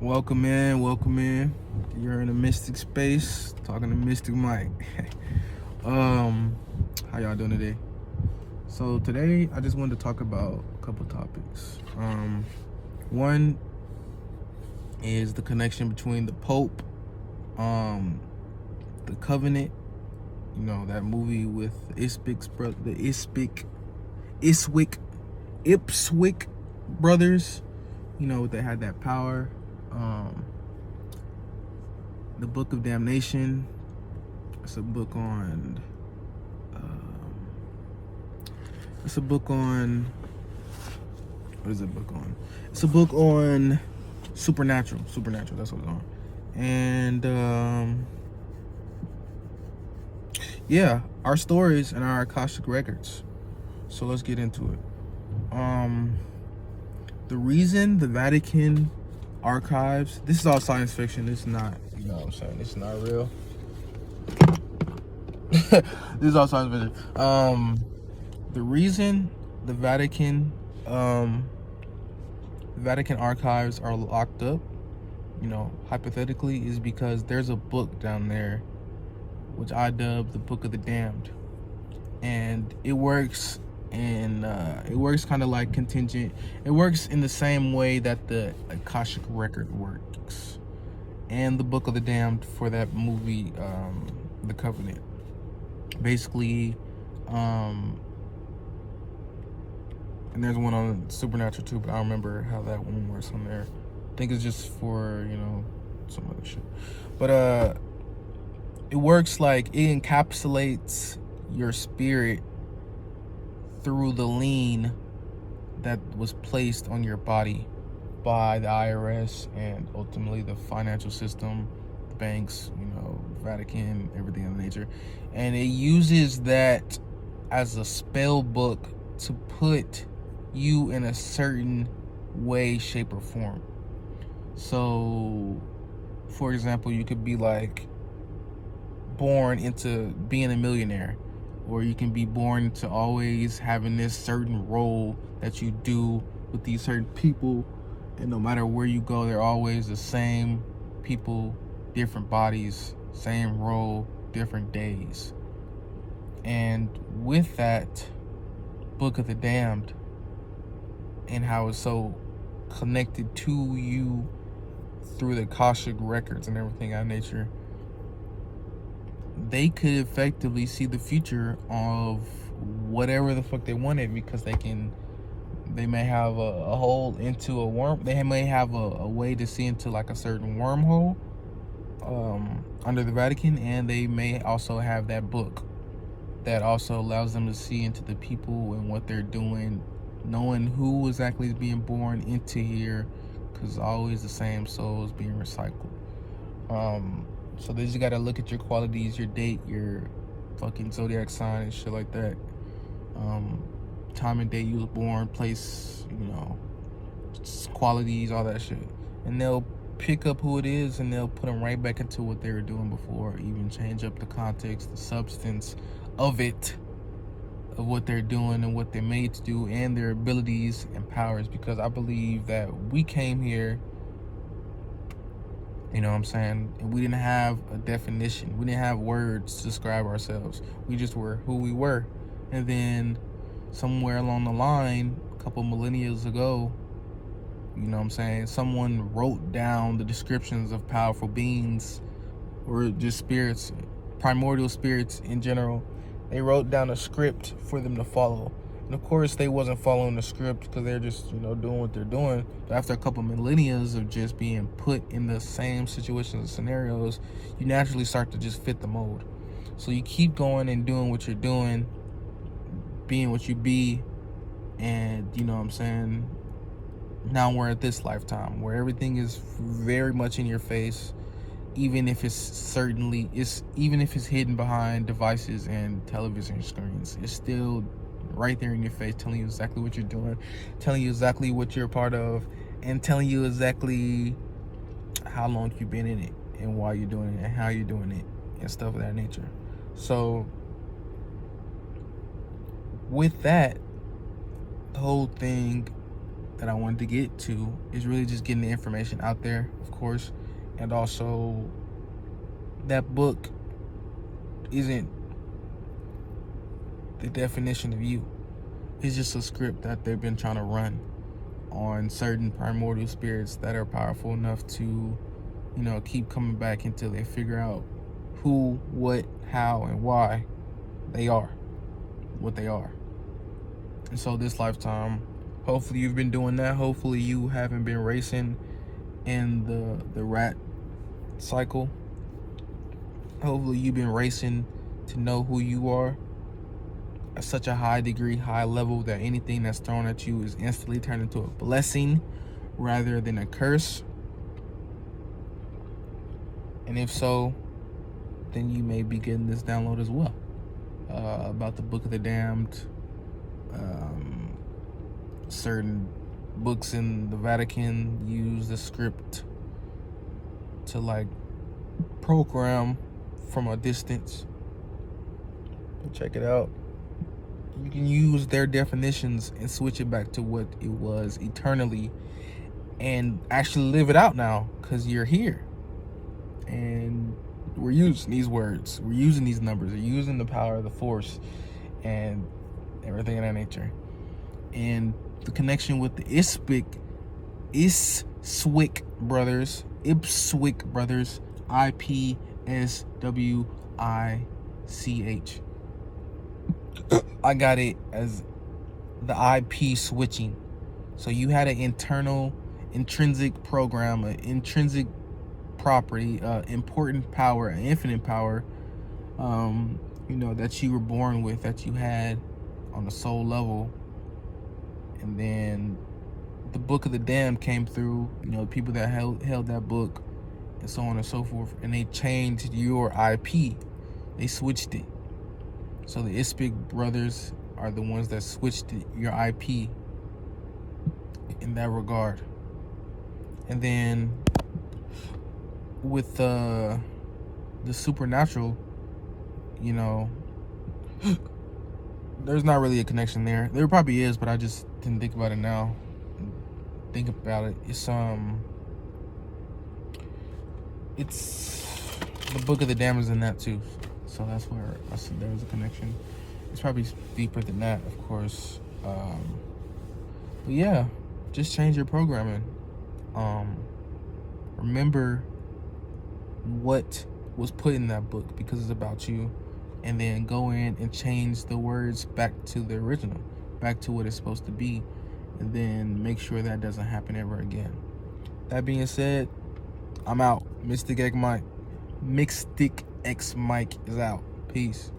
Welcome in. You're in a mystic space, talking to Mystic Mike. How y'all doing today? So today I just wanted to talk about a couple topics. One is the connection between the Pope, the Covenant, that movie with Ispic's brother, the Ipswich brothers, they had that power. The Book of Damnation. It's a book on. It's a book on. What is it book on? It's a book on supernatural. Supernatural. That's what it's on. And yeah, our stories and our Akashic records. So let's get into it. The reason the Vatican archives. This is all science fiction. This is not. You know what I'm saying? This is not real. This is all science fiction. The reason the Vatican archives are locked up, hypothetically, is because there's a book down there, which I dub the Book of the Damned, and it works. And it works kind of like contingent. It works in the same way that the Akashic record works, and the Book of the Damned for that movie, The Covenant. Basically, and there's one on Supernatural too, but I don't remember how that one works on there. I think it's just for some other shit. But it works like it encapsulates your spirit through the lien that was placed on your body by the IRS and ultimately the financial system, the banks, Vatican, everything of the nature. And it uses that as a spell book to put you in a certain way, shape, or form. So, for example, you could be like born into being a millionaire, or you can be born to always having this certain role that you do with these certain people, and no matter where you go, they're always the same people, different bodies, same role, different days. And with that Book of the Damned and how it's so connected to you through the Akashic records and everything of nature, they could effectively see the future of whatever the fuck they wanted, because they may have a hole into a worm. They may have a way to see into like a certain wormhole under the Vatican, and they may also have that book that also allows them to see into the people and what they're doing, knowing who exactly is being born into here, because always the same souls being recycled. So they just gotta look at your qualities, your date, your fucking zodiac sign and shit like that. Time and date you was born, place, qualities, all that shit. And they'll pick up who it is and they'll put them right back into what they were doing before, even change up the context, the substance of it, of what they're doing and what they're made to do, and their abilities and powers. Because I believe that we came here, and we didn't have a definition. We didn't have words to describe ourselves. We just were who we were. And then somewhere along the line, a couple millennia ago, someone wrote down the descriptions of powerful beings, or just spirits, primordial spirits in general. They wrote down a script for them to follow. And of course, they wasn't following the script because they're just, doing what they're doing. But after a couple millennia of just being put in the same situations and scenarios, you naturally start to just fit the mold. So you keep going and doing what you're doing, being what you be, and now we're at this lifetime where everything is very much in your face, even if it's hidden behind devices and television screens. It's still right there in your face, telling you exactly what you're doing, telling you exactly what you're a part of, and telling you exactly how long you've been in it and why you're doing it and how you're doing it and stuff of that nature. So with that, the whole thing that I wanted to get to is really just getting the information out there, of course, and also that book isn't the definition of you. It's just a script that they've been trying to run on certain primordial spirits that are powerful enough to, keep coming back until they figure out who, what, how, and why they are what they are. And so this lifetime, hopefully you've been doing that. Hopefully you haven't been racing in the rat cycle. Hopefully you've been racing to know who you are at such a high degree, high level, that anything that's thrown at you is instantly turned into a blessing rather than a curse. And if so, then you may be getting this download as well, about the Book of the Damned. Certain books in the Vatican use the script to like program from a distance. Check it out. You can use their definitions and switch it back to what it was eternally and actually live it out now, because you're here. And we're using these words, we're using these numbers, we're using the power of the force and everything of that nature. And the connection with the Ipswich brothers, IPSWICH. I got it as the IP switching. So you had an intrinsic program, an intrinsic property, important power, an infinite power, that you were born with, that you had on a soul level. And then the Book of the Damned came through, people that held that book and so on and so forth, and they changed your IP. They switched it. So the Ipswich brothers are the ones that switched your IP in that regard. And then with the supernatural, there's not really a connection there. There probably is, but I just didn't think about it now. Think about it. It's the Book of the Damned is in that too. So that's where I said there was a connection. It's probably deeper than that, of course. But yeah, just change your programming. Remember what was put in that book, because it's about you. And then go in and change the words back to the original, back to what it's supposed to be. And then make sure that doesn't happen ever again. That being said, I'm out. Mystic X Mike is out. Peace.